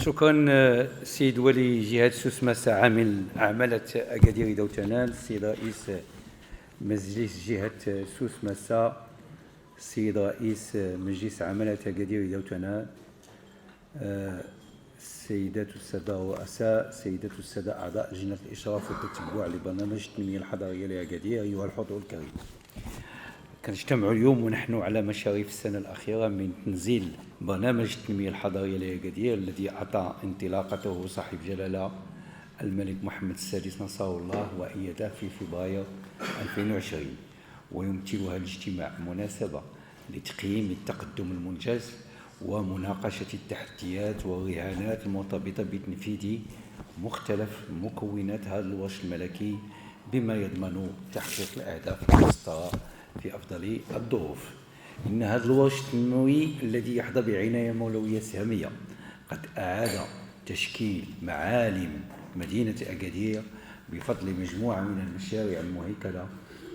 شكرا سيد ولي جهة سوسماسة عملة أكادير دوتنان، السيد رئيس مجلس جهة سوسماسة، السيد رئيس مجلس عملة أكادير دوتنان، سيدات السادة الرؤساء، سيدات السادة أعضاء لجنة الإشراف والتتبع لبرنامج التنمية الحضرية لأكادير، أيها الحضور الكريم، كنجتمع اليوم ونحن على مشارف السنة الأخيرة من تنزيل برنامج التنمية الحضرية لأكادير الذي أعطى انطلاقته صاحب جلالة الملك محمد السادس نصره الله وأيده في فبراير 2020، ويمثل هذا الاجتماع مناسبة لتقييم التقدم المنجز ومناقشة التحديات والرهانات المرتبطة بتنفيذ مختلف مكونات هذا الوش الملكي بما يضمن تحقيق الأهداف المسطرة في أفضل الظروف. إن هذا الوش التنموي الذي يحظى بعناية مولوية سامية قد أعاد تشكيل معالم مدينة أكادير بفضل مجموعة من المشاريع المهيكلة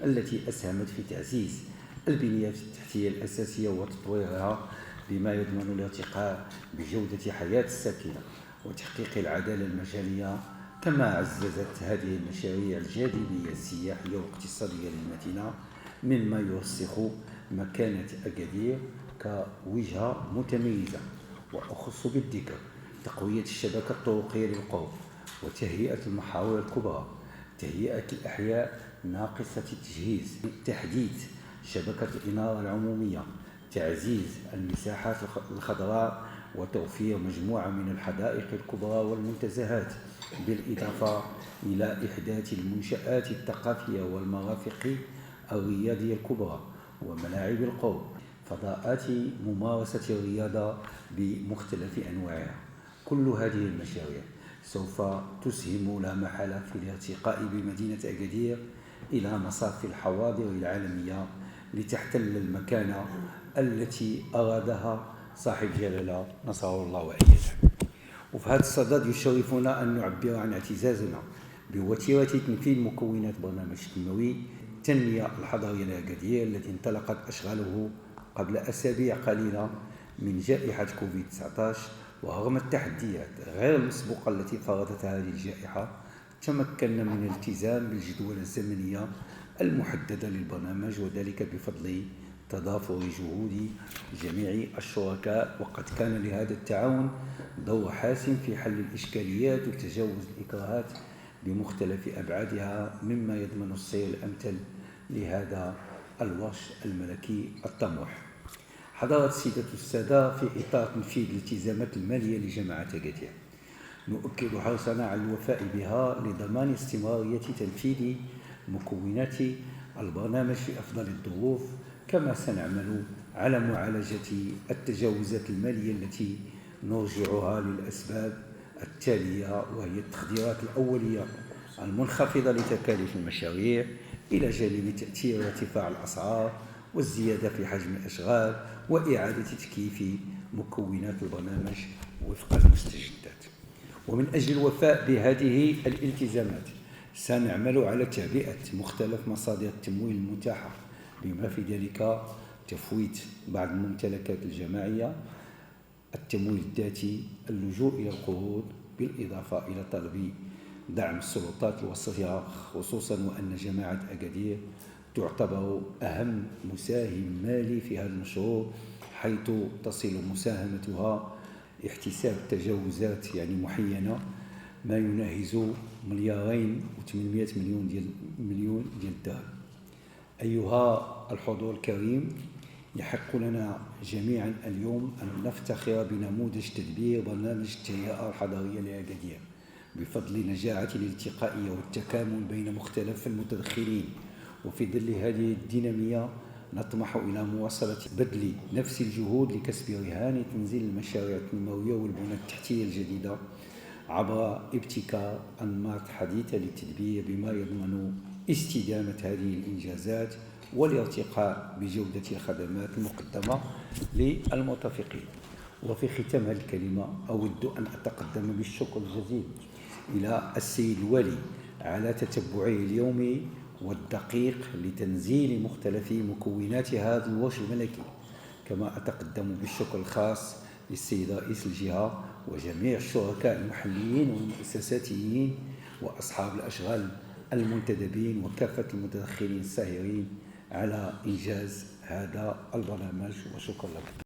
التي أسهمت في تعزيز البنيات التحتية الأساسية وتطويرها بما يضمن الارتقاء بجودة حياة الساكنة وتحقيق العدالة المجالية. كما عززت هذه المشاريع الجاذبية السياحية والاقتصادية للمدينة مما يرسخ مكانة أكادير كوجهة متميزة. وأخص بالذكر تقوية الشبكة الطرقية للقرب وتهيئة المحاور الكبرى، تهيئة الأحياء ناقصة التجهيز، تحديث شبكة الإنارة العمومية، تعزيز المساحات الخضراء وتوفير مجموعة من الحدائق الكبرى والمنتزهات، بالإضافة إلى إحداث المنشآت الثقافية والمرافق الرياضية الكبرى وملاعب القرب، فضاءات ممارسة الرياضة بمختلف أنواعها. كل هذه المشاريع سوف تسهم لا محالة في الارتقاء بمدينة أكادير إلى مصاف الحواضر العالمية لتحتل المكانة التي أرادها صاحب جلالة نصره الله وأيده. وفي هذا الصدد يشرفنا أن نعبر عن اعتزازنا بوتيرة تنفيذ مكونات برنامج التنموي التنمية الحضرية لأكادير التي انطلقت أشغاله قبل أسابيع قليلة من جائحة كوفيد-19. ورغم التحديات غير المسبوقة التي فرضتها هذه الجائحة تمكنا من الالتزام بالجدول الزمنية المحددة للبرنامج، وذلك بفضل تضافر جهود جميع الشركاء. وقد كان لهذا التعاون دور حاسم في حل الإشكاليات وتجاوز الإكراهات بمختلف أبعادها مما يضمن السير الأمثل لهذا الوش الملكي الطموح. حضرت السيدة السادة، في إطار تنفيذ الالتزامات المالية لجامعة أكادير نؤكد حرصنا على الوفاء بها لضمان استمرارية تنفيذ مكونات البرنامج في أفضل الظروف، كما سنعمل على معالجة التجاوزات المالية التي نرجعها للأسباب التالية، وهي التقديرات الأولية المنخفضة لتكاليف المشاريع إلى جانب تأثير ارتفاع الأسعار والزيادة في حجم الأشغال وإعادة تكييف مكونات البرنامج وفق المستجدات. ومن أجل الوفاء بهذه الالتزامات سنعمل على تعبئة مختلف مصادر التمويل المتاحة بما في ذلك تفويت بعض الممتلكات الجماعية، التمويل الذاتي، اللجوء إلى القروض، بالإضافة إلى طلب دعم السلطات الوسطية، خصوصا وأن جامعة أكادير تعتبر أهم مساهم مالي في هذا المشروع، حيث تصل مساهمتها احتساب تجاوزات محينة ما يناهز 2.8 مليون ديال الدرهم. أيها الحضور الكريم، يحق لنا جميعا اليوم أن نفتخر بنموذج تدبير برنامج التهيئة الحضرية لأكادير بفضل نجاعة الالتقائية والتكامل بين مختلف المتدخلين. وفي ظل هذه الدينامية نطمح إلى مواصلة بذل نفس الجهود لكسب رهان تنزيل المشاريع التنموية والبنى التحتية الجديدة عبر ابتكار أنماط حديثة للتدبير بما يضمن استدامة هذه الإنجازات والارتقاء بجودة الخدمات المقدمة للمرتفقين. وفي ختام هذه الكلمة أود أن أتقدم بالشكر الجزيل إلى السيد الوالي على تتبعه اليومي والدقيق لتنزيل مختلف مكونات هذا الوش الملكي، كما أتقدم بالشكر الخاص للسيد رئيس الجهة وجميع الشركاء المحليين والمؤسساتيين وأصحاب الأشغال المنتدبين وكافة المتدخلين الساهرين على إنجاز هذا البرنامج، وشكرا لكم.